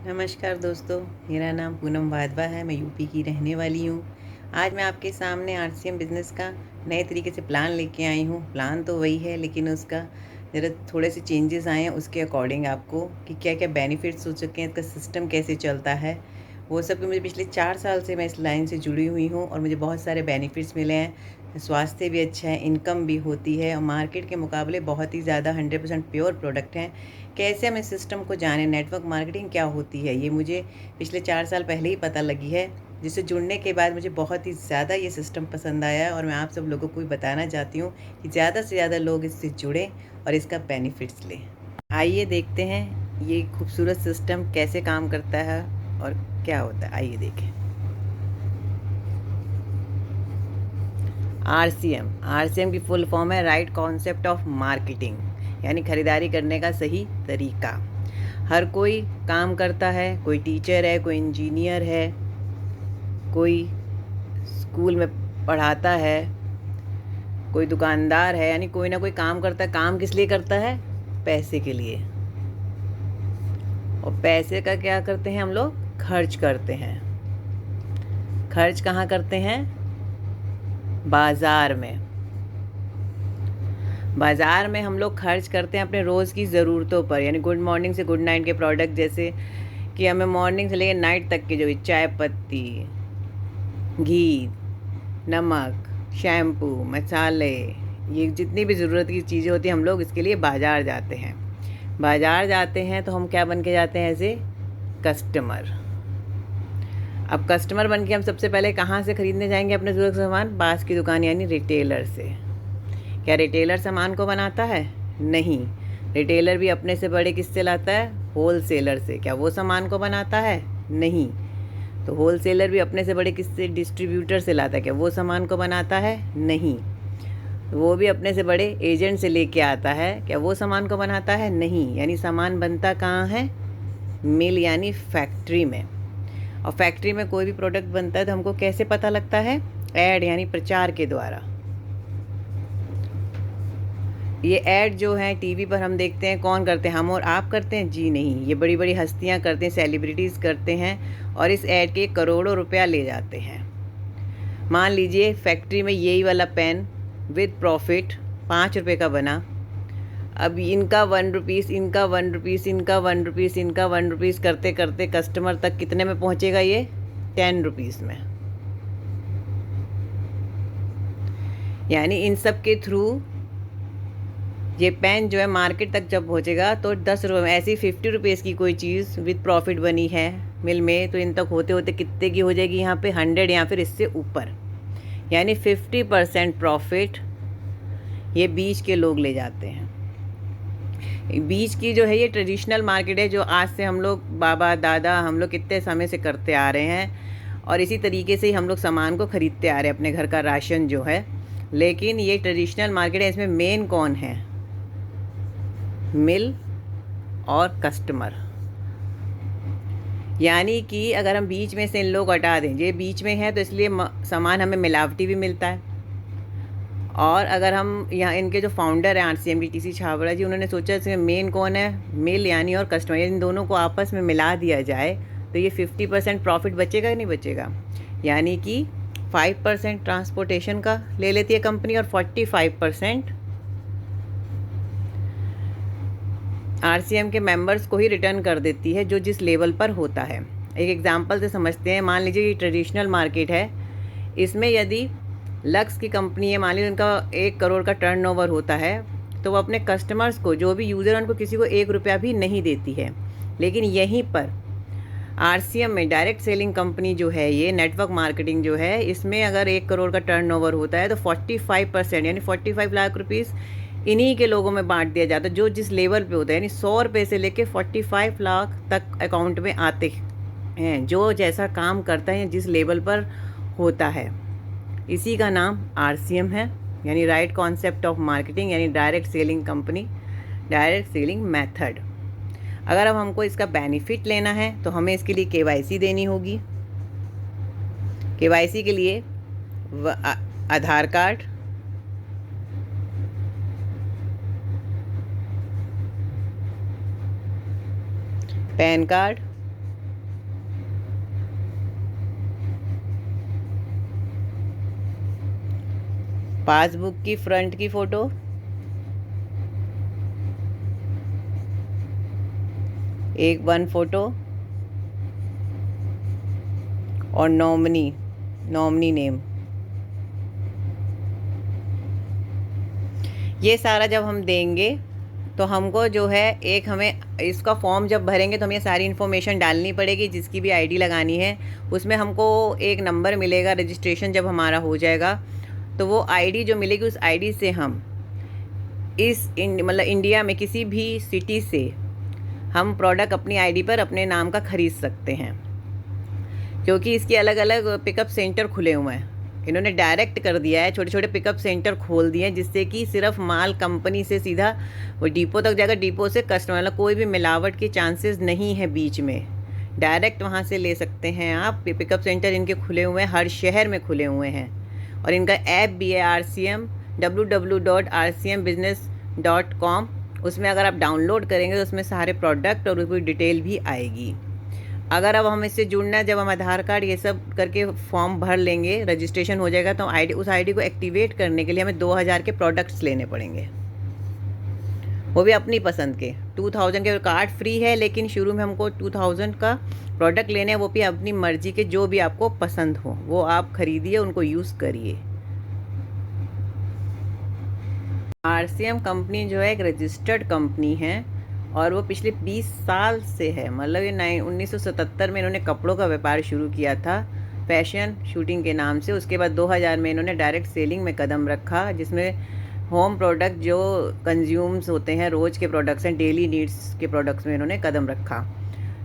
नमस्कार दोस्तों, मेरा नाम पूनम वाधवा है। मैं यूपी की रहने वाली हूँ। आज मैं आपके सामने आरसीएम बिज़नेस का नए तरीके से प्लान लेके आई हूँ। प्लान तो वही है, लेकिन उसका ज़रा थोड़े से चेंजेस आए हैं उसके अकॉर्डिंग आपको कि क्या-क्या बेनिफिट्स हो चुके हैं, इसका सिस्टम कैसे चलता है, वो सब। मुझे पिछले 4 साल से मैं इस लाइन से जुड़ी हुई हूँ और मुझे बहुत सारे बेनिफिट्स मिले हैं। स्वास्थ्य भी अच्छा है, इनकम भी होती है और मार्केट के मुकाबले बहुत ही ज़्यादा 100% प्योर प्रोडक्ट हैं। कैसे हम इस सिस्टम को जानें, नेटवर्क मार्केटिंग क्या होती है, ये मुझे पिछले 4 साल पहले ही पता लगी है, जिससे जुड़ने के बाद मुझे बहुत ही ज़्यादा ये सिस्टम पसंद आया और मैं आप सब लोगों को भी बताना चाहती हूँ कि ज़्यादा से ज़्यादा लोग इससे जुड़ें और इसका बेनिफिट्स लें। आइए देखते हैं ये खूबसूरत सिस्टम कैसे काम करता है और क्या होता है। आइए देखें। आरसीएम की फुल फॉर्म है राइट कॉन्सेप्ट ऑफ मार्केटिंग, यानी खरीदारी करने का सही तरीका। हर कोई काम करता है, कोई टीचर है, कोई इंजीनियर है, कोई स्कूल में पढ़ाता है, कोई दुकानदार है, यानी कोई ना कोई काम करता है। काम किस लिए करता है? पैसे के लिए। और पैसे का क्या करते हैं हम लोग? खर्च करते हैं। खर्च कहाँ करते हैं? बाज़ार में। बाज़ार में हम लोग खर्च करते हैं अपने रोज़ की ज़रूरतों पर, यानी गुड मॉर्निंग से गुड नाइट के प्रोडक्ट, जैसे कि हमें मॉर्निंग से लेकर नाइट तक के जो चाय पत्ती, घी, नमक, शैम्पू, मसाले, ये जितनी भी ज़रूरत की चीज़ें होती हैं, हम लोग इसके लिए बाज़ार जाते हैं। बाज़ार जाते हैं तो हम क्या बन के जाते हैं? ऐसे कस्टमर। अब कस्टमर बन के हम सबसे पहले कहाँ से ख़रीदने जाएंगे अपने ज़रूरत का सामान? पास की दुकान, यानी रिटेलर से। क्या रिटेलर सामान को बनाता है? नहीं। रिटेलर भी अपने से बड़े किससे लाता है? होलसेलर से। क्या वो सामान को बनाता है? नहीं। तो होलसेलर भी अपने से बड़े किससे? डिस्ट्रीब्यूटर से लाता है। क्या वो सामान को बनाता है? नहीं। तो वो भी अपने से बड़े एजेंट से लेके आता है। क्या वो सामान को बनाता है? नहीं। यानी सामान बनता कहाँ है? मिल, यानी फैक्ट्री में। और फैक्ट्री में कोई भी प्रोडक्ट बनता है तो हमको कैसे पता लगता है? ऐड, यानी प्रचार के द्वारा। ये ऐड जो है टीवी पर हम देखते हैं, कौन करते हैं? हम और आप करते हैं? जी नहीं, ये बड़ी बड़ी हस्तियां करते हैं, सेलिब्रिटीज़ करते हैं और इस ऐड के करोड़ों रुपया ले जाते हैं। मान लीजिए फैक्ट्री में यही वाला पेन विद प्रॉफिट 5 रुपये का बना। अब इनका 1 रुपीज़, इनका 1 रुपीज़, इनका 1 रुपीज़, इनका 1 रुपीज़ करते करते कस्टमर तक कितने में पहुंचेगा? ये 10 रुपीज़ में। यानी इन सब के थ्रू ये पेन जो है मार्केट तक जब पहुँचेगा तो 10 रुपये में। ऐसी 50 रुपीज़ की कोई चीज़ विद प्रॉफिट बनी है मिल में, तो इन तक होते होते कितने की हो जाएगी? यहाँ पे 100 या फिर इससे ऊपर, यानी 50% प्रॉफिट ये बीच के लोग ले जाते हैं। बीच की जो है ये ट्रेडिशनल मार्केट है, जो आज से हम लोग बाबा दादा हम लोग कितने समय से करते आ रहे हैं और इसी तरीके से ही हम लोग सामान को ख़रीदते आ रहे हैं, अपने घर का राशन जो है। लेकिन ये ट्रेडिशनल मार्केट है, इसमें मेन कौन है? मिल और कस्टमर। यानी कि अगर हम बीच में से इन लोग हटा दें, ये बीच में है तो इसलिए सामान हमें मिलावटी भी मिलता है। और अगर हम यहाँ इनके जो फाउंडर हैं आरसीएम की, टीसी छाबड़ा जी, उन्होंने सोचा इसमें मेन कौन है? मिल, यानी और कस्टमर। इन दोनों को आपस में मिला दिया जाए तो ये 50% प्रॉफिट बचेगा या नहीं बचेगा? यानी कि 5% ट्रांसपोर्टेशन का ले लेती है कंपनी और 45% आरसीएम के मेंबर्स को ही रिटर्न कर देती है, जो जिस लेवल पर होता है। एक एग्जांपल से समझते हैं। मान लीजिए ये ट्रेडिशनल मार्केट है, इसमें यदि लक्स की कंपनी है, मान लीजिए उनका 1 करोड़ का टर्नओवर होता है, तो वो अपने कस्टमर्स को, जो भी यूज़र हैं, उनको किसी को 1 रुपया भी नहीं देती है। लेकिन यहीं पर आरसीएम में डायरेक्ट सेलिंग कंपनी जो है, ये नेटवर्क मार्केटिंग जो है, इसमें अगर 1 करोड़ का टर्नओवर होता है तो 45% यानी 45 लाख रुपीज़ इन्हीं के लोगों में बांट दिया जाता है, जो जिस लेवल पे होता है। यानी 100 रुपये से लेके 45 लाख तक अकाउंट में आते हैं, जो जैसा काम करता है, जिस लेवल पर होता है। इसी का नाम आरसीएम है, यानी राइट कॉन्सेप्ट ऑफ मार्केटिंग, यानी direct selling company, direct selling method. अगर अब हमको इसका बेनिफिट लेना है तो हमें इसके लिए केवाईसी देनी होगी। केवाईसी के लिए आधार कार्ड, पैन कार्ड, पासबुक की फ्रंट की फ़ोटो, एक 1 फ़ोटो और नॉमिनी नेम। ये सारा जब हम देंगे तो हमको जो है एक हमें इसका फॉर्म जब भरेंगे तो हमें ये सारी इन्फॉर्मेशन डालनी पड़ेगी, जिसकी भी आईडी लगानी है। उसमें हमको एक नंबर मिलेगा रजिस्ट्रेशन जब हमारा हो जाएगा, तो वो आईडी जो मिलेगी उस आईडी से हम मतलब इंडिया में किसी भी सिटी से हम प्रोडक्ट अपनी आईडी पर अपने नाम का ख़रीद सकते हैं, क्योंकि इसके अलग अलग पिकअप सेंटर खुले हुए हैं। इन्होंने डायरेक्ट कर दिया है, छोटे छोटे पिकअप सेंटर खोल दिए हैं, जिससे कि सिर्फ माल कंपनी से सीधा वो डिपो तक जाएगा, डिपो से कस्टमर, मतलब कोई भी मिलावट के चांसेस नहीं है बीच में। डायरेक्ट वहाँ से ले सकते हैं आप। पिकअप सेंटर इनके खुले हुए हैं, हर शहर में खुले हुए हैं। और इनका ऐप भी है RCM, www.rcmbusiness.com। उसमें अगर आप डाउनलोड करेंगे तो उसमें सारे प्रोडक्ट और उसकी डिटेल भी आएगी। अगर अब हम इससे जुड़ना है, जब हम आधार कार्ड ये सब करके फॉर्म भर लेंगे, रजिस्ट्रेशन हो जाएगा, तो उस आईडी को एक्टिवेट करने के लिए हमें 2000 के प्रोडक्ट्स लेने पड़ेंगे, वो भी अपनी पसंद के। 2000 के कार्ड फ्री है, लेकिन शुरू में हमको 2000 का प्रोडक्ट लेने हैं, वो भी अपनी मर्जी के, जो भी आपको पसंद हो वो आप खरीदिए, उनको यूज़ करिए। RCM कंपनी जो है एक रजिस्टर्ड कंपनी है और वो पिछले 20 साल से है। मतलब ये 1977 में इन्होंने कपड़ों का व्यापार शुरू किया था फैशन शूटिंग के नाम से। उसके बाद 2000 में इन्होंने डायरेक्ट सेलिंग में कदम रखा, जिसमें होम प्रोडक्ट जो कंज्यूम्स होते हैं, रोज़ के प्रोडक्ट्स हैं, डेली नीड्स के प्रोडक्ट्स में इन्होंने कदम रखा।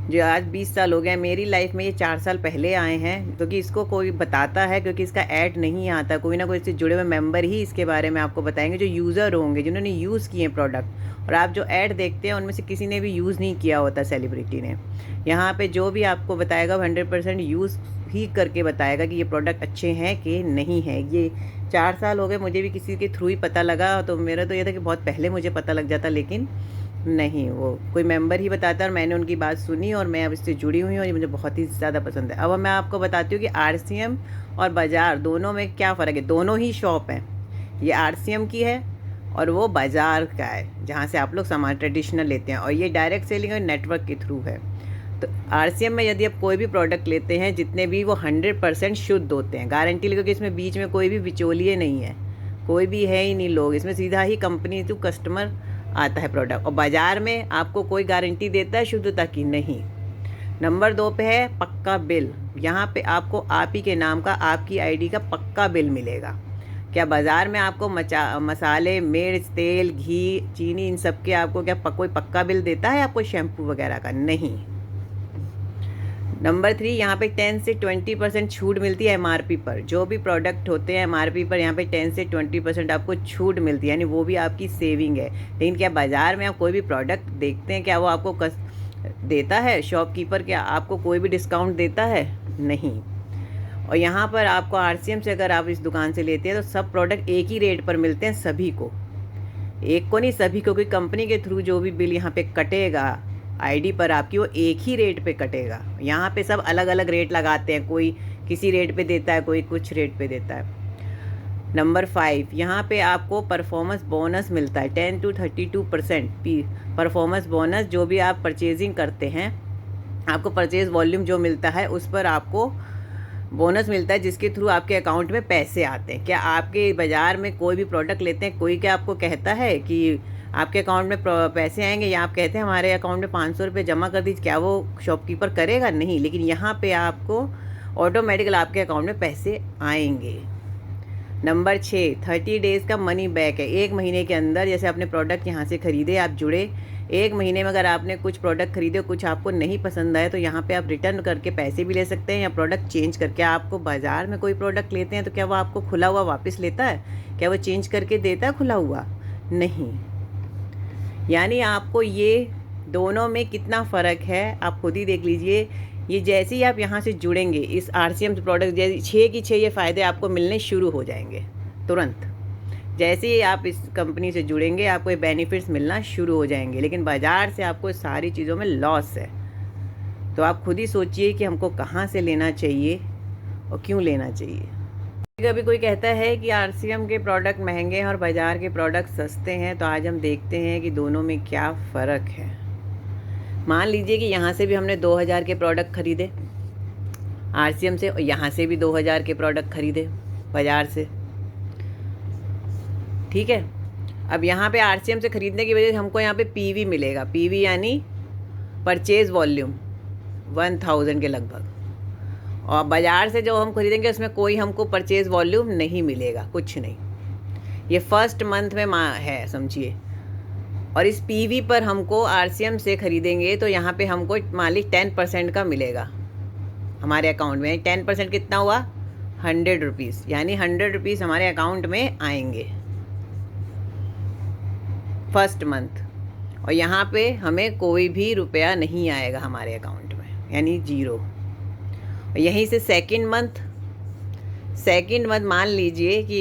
जो आज 20 साल हो गए, मेरी लाइफ में ये 4 साल पहले आए हैं, क्योंकि इसको कोई बताता है, क्योंकि इसका ऐड नहीं आता। कोई ना कोई इससे जुड़े हुए मेंबर ही इसके बारे में आपको बताएंगे, जो यूज़र होंगे, जिन्होंने यूज़ किए प्रोडक्ट। और आप जो ऐड देखते हैं उनमें से किसी ने भी यूज़ नहीं किया होता सेलिब्रिटी ने। यहाँ पे जो भी आपको बताएगा 100% यूज़ ही करके बताएगा कि ये प्रोडक्ट अच्छे हैं कि नहीं है। ये 4 साल हो गए, मुझे भी किसी के थ्रू ही पता लगा। तो मेरा तो ये था कि बहुत पहले मुझे पता लग जाता, लेकिन नहीं, वो कोई मेंबर ही बताता है और मैंने उनकी बात सुनी और मैं अब इससे जुड़ी हुई हूँ और ये मुझे बहुत ही ज़्यादा पसंद है। अब मैं आपको बताती हूँ कि RCM और बाज़ार दोनों में क्या फ़र्क है। दोनों ही शॉप हैं, ये RCM की है और वो बाज़ार का है, जहाँ से आप लोग सामान ट्रेडिशनल लेते हैं। और ये डायरेक्ट सेलिंग और नेटवर्क के थ्रू है। तो RCM में यदि आप कोई भी प्रोडक्ट लेते हैं, जितने भी, वो 100% शुद्ध होते हैं, गारंटी, क्योंकि इसमें बीच में कोई भी बिचौलिए नहीं है, कोई भी है ही नहीं लोग। इसमें सीधा ही कंपनी टू कस्टमर आता है प्रोडक्ट। और बाज़ार में आपको कोई गारंटी देता है शुद्धता की? नहीं। नंबर 2 पे है पक्का बिल। यहाँ पे आपको आप ही के नाम का, आपकी आईडी का पक्का बिल मिलेगा। क्या बाज़ार में आपको मसाले, मिर्च, तेल, घी, चीनी, इन सब के आपको क्या कोई पक्का बिल देता है आपको, शैम्पू वगैरह का? नहीं। नंबर 3, यहाँ पे 10 से 20% छूट मिलती है MRP पर। जो भी प्रोडक्ट होते हैं MRP पर, यहाँ पे 10 से 20% आपको छूट मिलती है, यानी वो भी आपकी सेविंग है। लेकिन क्या बाज़ार में आप कोई भी प्रोडक्ट देखते हैं, क्या वो आपको देता है शॉपकीपर? क्या आपको कोई भी डिस्काउंट देता है? नहीं। और यहाँ पर आपको RCM से अगर आप इस दुकान से लेते हैं तो सब प्रोडक्ट एक ही रेट पर मिलते हैं सभी को, एक को नहीं, सभी को। क्योंकि कंपनी के थ्रू जो भी बिल यहाँ पे कटेगा आईडी पर आपकी, वो एक ही रेट पे कटेगा। यहाँ पे सब अलग अलग रेट लगाते हैं, कोई किसी रेट पे देता है, कोई कुछ रेट पे देता है। नंबर 5, यहाँ पे आपको परफॉर्मेंस बोनस मिलता है 10 to 32% परफॉर्मेंस बोनस। जो भी आप परचेजिंग करते हैं, आपको परचेज वॉल्यूम जो मिलता है उस पर आपको बोनस मिलता है, जिसके थ्रू आपके अकाउंट में पैसे आते हैं। क्या आपके बाज़ार में कोई भी प्रोडक्ट लेते हैं, कोई क्या आपको कहता है कि आपके अकाउंट में पैसे आएंगे, या आप कहते हैं हमारे अकाउंट में 500 रुपये जमा कर दीजिए, क्या वो शॉपकीपर करेगा? नहीं। लेकिन यहाँ पे आपको ऑटोमेटिकल आपके अकाउंट में पैसे आएंगे। नंबर 6, 30 डेज़ का मनी बैक है। 1 महीने के अंदर, जैसे आपने प्रोडक्ट यहाँ से ख़रीदे, आप जुड़े, 1 महीने में अगर आपने कुछ प्रोडक्ट खरीदे, कुछ आपको नहीं पसंद आए, तो यहाँ पे आप रिटर्न करके पैसे भी ले सकते हैं या प्रोडक्ट चेंज करके। आपको बाज़ार में कोई प्रोडक्ट लेते हैं तो क्या वो आपको खुला हुआ वापस लेता है? क्या वो चेंज करके देता है खुला हुआ? नहीं। यानी आपको ये दोनों में कितना फ़र्क है आप खुद ही देख लीजिए। ये जैसे ही आप यहाँ से जुड़ेंगे इस RCM प्रोडक्ट, जैसे 6 की 6 ये फ़ायदे आपको मिलने शुरू हो जाएंगे तुरंत। जैसे ही आप इस कंपनी से जुड़ेंगे आपको ये बेनिफिट्स मिलना शुरू हो जाएंगे। लेकिन बाज़ार से आपको सारी चीज़ों में लॉस है। तो आप खुद ही सोचिए कि हमको कहाँ से लेना चाहिए और क्यों लेना चाहिए। कभी कोई कहता है कि आरसीएम के प्रोडक्ट महंगे हैं और बाज़ार के प्रोडक्ट सस्ते हैं, तो आज हम देखते हैं कि दोनों में क्या फ़र्क है। मान लीजिए कि यहाँ से भी हमने 2000 के प्रोडक्ट ख़रीदे आरसीएम से, और यहाँ से भी 2000 के प्रोडक्ट ख़रीदे बाज़ार से, ठीक है। अब यहाँ पे आरसीएम से ख़रीदने की वजह से हमको यहाँ पे पीवी मिलेगा। पीवी यानी परचेज़ वॉल्यूम 1000 के लगभग, और बाज़ार से जो हम खरीदेंगे उसमें कोई हमको परचेज़ वॉल्यूम नहीं मिलेगा, कुछ नहीं। ये फर्स्ट मंथ में है, समझिए। और इस पीवी पर हमको आरसीएम से ख़रीदेंगे तो यहाँ पे हमको मान ली 10% का मिलेगा हमारे अकाउंट में। 10% कितना हुआ? 100 रुपीज़, यानी 100 रुपीज़ हमारे अकाउंट में आएंगे फर्स्ट मंथ। और यहाँ पे हमें कोई भी रुपया नहीं आएगा हमारे अकाउंट में, यानी 0। यहीं से सेकंड मंथ मान लीजिए कि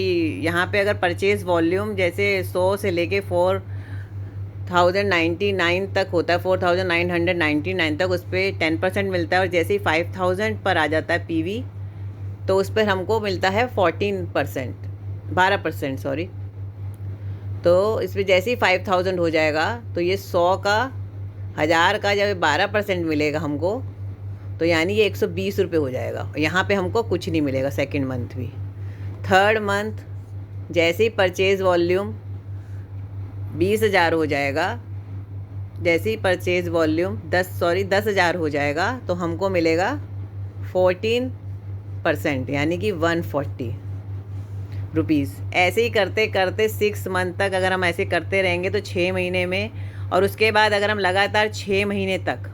यहाँ पे अगर परचेज़ वॉल्यूम जैसे 100 से लेके 4099 तक होता है, 4999 तक, उस पर 10% मिलता है। और जैसे ही 5000 पर आ जाता है पीवी, तो उस पर हमको मिलता है 12% सॉरी। तो इस पर जैसे ही 5000 हो जाएगा तो ये 100 का 1000 का जब 12% मिलेगा हमको, तो यानी ये 120 रुपये हो जाएगा। यहाँ पे हमको कुछ नहीं मिलेगा सेकंड मंथ भी। थर्ड मंथ जैसे ही परचेज़ वॉल्यूम 20,000 हो जाएगा, जैसे ही परचेज़ वॉल्यूम 10,000 हो जाएगा, तो हमको मिलेगा 14%, यानी कि 140 रुपीज़। ऐसे ही करते करते 6 मंथ तक अगर हम ऐसे करते रहेंगे तो 6 महीने में, और उसके बाद अगर हम लगातार 6 महीने तक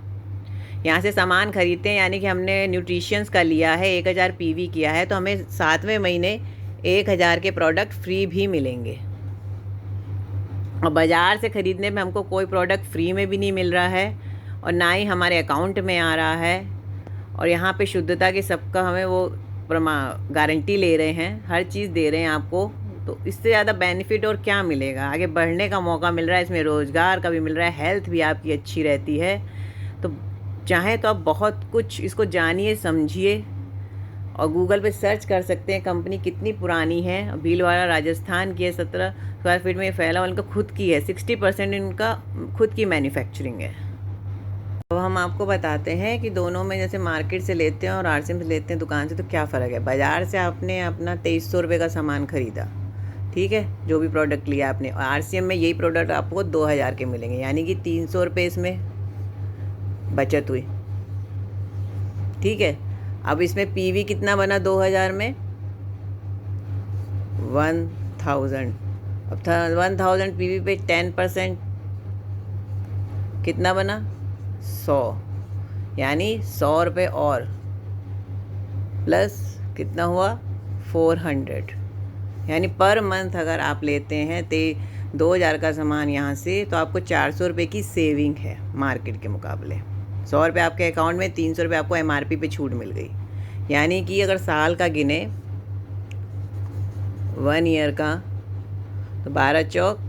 यहाँ से सामान खरीदते हैं, यानी कि हमने न्यूट्रिशंस का लिया है, 1000 पीवी किया है, तो हमें 7वें महीने 1000 के प्रोडक्ट फ्री भी मिलेंगे। और बाज़ार से ख़रीदने में हमको कोई प्रोडक्ट फ्री में भी नहीं मिल रहा है, और ना ही हमारे अकाउंट में आ रहा है। और यहाँ पे शुद्धता के सबका हमें वो गारंटी ले रहे हैं, हर चीज़ दे रहे हैं आपको। तो इससे ज़्यादा बेनिफिट और क्या मिलेगा? आगे बढ़ने का मौका मिल रहा है, इसमें रोज़गार का भी मिल रहा है, हेल्थ भी आपकी अच्छी रहती है। तो चाहे तो आप बहुत कुछ इसको जानिए, समझिए, और गूगल पे सर्च कर सकते हैं कंपनी कितनी पुरानी है। भीलवाड़ा राजस्थान की है, 17 स्क्वायर फीट में फैला, उनका खुद की है, 60% इनका खुद की मैन्युफैक्चरिंग है। तो हम आपको बताते हैं कि दोनों में, जैसे मार्केट से लेते हैं और आरसीएम से लेते हैं दुकान से, तो क्या फ़र्क है। बाज़ार से आपने अपना 2300 रुपये का सामान ख़रीदा, ठीक है, जो भी प्रोडक्ट लिया आपने, और आरसीएम में यही प्रोडक्ट आपको 2000 के मिलेंगे, यानी कि 300 रुपये इसमें बचत हुई, ठीक है। अब इसमें पीवी कितना बना 2000 में? 1000। अब 1000 पीवी पे 10% कितना बना? 100, यानी 100 रुपये और प्लस कितना हुआ? 400, यानी पर मंथ अगर आप लेते हैं 2000 का सामान यहाँ से, तो आपको 400 रुपये की सेविंग है मार्केट के मुकाबले। 100 रुपये आपके अकाउंट में, 300 रुपये आपको एमआरपी पे छूट मिल गई। यानी कि अगर साल का गिने 1 ईयर का, तो 12 चौक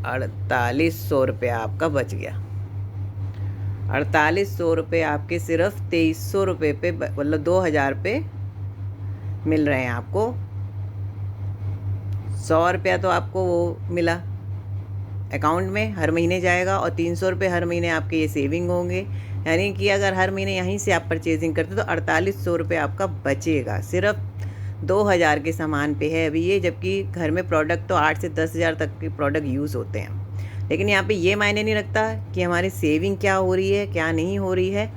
4800 रुपये आपका बच गया। 4800 रुपये आपके सिर्फ 2300 रुपये पे, मतलब 2000 पे मिल रहे हैं आपको। 100 रुपया तो आपको वो मिला अकाउंट में, हर महीने जाएगा, और 300 रुपये हर महीने आपके ये सेविंग होंगे। यानी कि अगर हर महीने यहीं से आप परचेजिंग करते तो 4800 रुपये आपका बचेगा। सिर्फ 2000 के सामान पे है अभी ये, जबकि घर में प्रोडक्ट तो 8 से 10,000 तक के प्रोडक्ट यूज़ होते हैं। लेकिन यहाँ पे ये मायने नहीं रखता कि हमारी सेविंग क्या हो रही है, क्या नहीं हो रही है।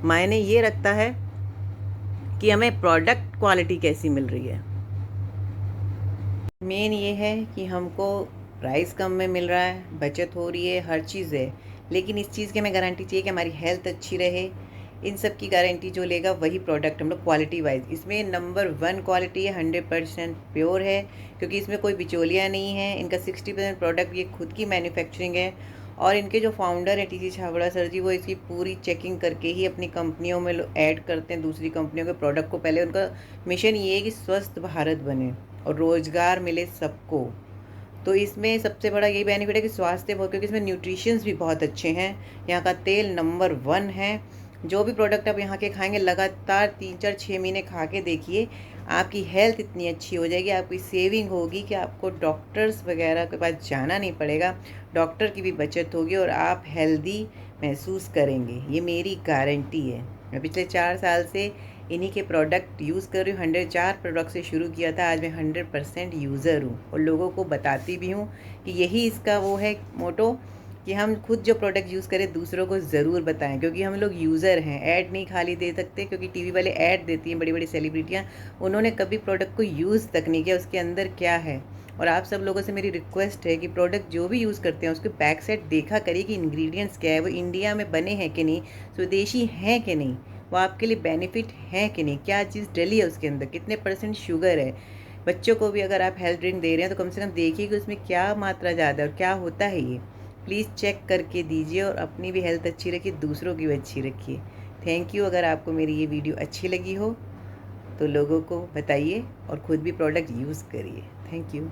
मायने ये रखता है कि हमें प्रोडक्ट क्वालिटी कैसी मिल रही है। मेन ये है कि हमको प्राइस कम में मिल रहा है, बचत हो रही है, हर चीज़ है। लेकिन इस चीज़ की हमें गारंटी चाहिए कि हमारी हेल्थ अच्छी रहे। इन सब की गारंटी जो लेगा वही प्रोडक्ट हम लोग क्वालिटी वाइज, इसमें नंबर 1 क्वालिटी है, 100% प्योर है, क्योंकि इसमें कोई बिचौलिया नहीं है। इनका 60% प्रोडक्ट ये खुद की मैन्युफैक्चरिंग है, और इनके जो फाउंडर हैं टीसी छाबड़ा सर जी, वो इसकी पूरी चेकिंग करके ही अपनी कंपनियों में ऐड करते हैं दूसरी कंपनियों के प्रोडक्ट को। पहले उनका मिशन ये है कि स्वस्थ भारत बने और रोज़गार मिले सबको। तो इसमें सबसे बड़ा यही बेनिफिट है कि स्वास्थ्य बहुत, क्योंकि इसमें न्यूट्रिशंस भी बहुत अच्छे हैं। यहाँ का तेल नंबर 1 है, जो भी प्रोडक्ट आप यहाँ के खाएंगे लगातार 3 4 6 महीने खा के देखिए, आपकी हेल्थ इतनी अच्छी हो जाएगी, आपकी सेविंग होगी कि आपको डॉक्टर्स वगैरह के पास जाना नहीं पड़ेगा, डॉक्टर की भी बचत होगी और आप हेल्दी महसूस करेंगे। ये मेरी गारंटी है। मैं पिछले 4 साल से इन्हीं के प्रोडक्ट यूज़ कर रही हूँ। 104 प्रोडक्ट से शुरू किया था, आज मैं 100% यूज़र हूँ और लोगों को बताती भी हूँ कि यही इसका वो है मोटो कि हम खुद जो प्रोडक्ट यूज़ करें दूसरों को ज़रूर बताएं, क्योंकि हम लोग यूज़र हैं। ऐड नहीं खाली दे सकते, क्योंकि टीवी वाले ऐड देती हैं बड़ी बड़ी सेलिब्रिटियाँ, उन्होंने कभी प्रोडक्ट को यूज़ तक नहीं किया उसके अंदर क्या है। और आप सब लोगों से मेरी रिक्वेस्ट है कि प्रोडक्ट जो भी यूज़ करते हैं उसके बैक साइड देखा करिए कि इंग्रेडिएंट्स क्या है, वो इंडिया में बने हैं कि नहीं, स्वदेशी हैं कि नहीं, वो आपके लिए बेनिफिट है कि नहीं, क्या चीज़ डली है उसके अंदर, कितने % शुगर है। बच्चों को भी अगर आप हेल्थ ड्रिंक दे रहे हैं तो कम से कम देखिए कि उसमें क्या मात्रा ज़्यादा है और क्या होता है ये। प्लीज़ चेक करके दीजिए और अपनी भी हेल्थ अच्छी रखिए, दूसरों की भी अच्छी रखिए। Thank you. अगर आपको मेरी ये वीडियो अच्छी लगी हो तो लोगों को बताइए और ख़ुद भी प्रोडक्ट यूज़ करिए। Thank you.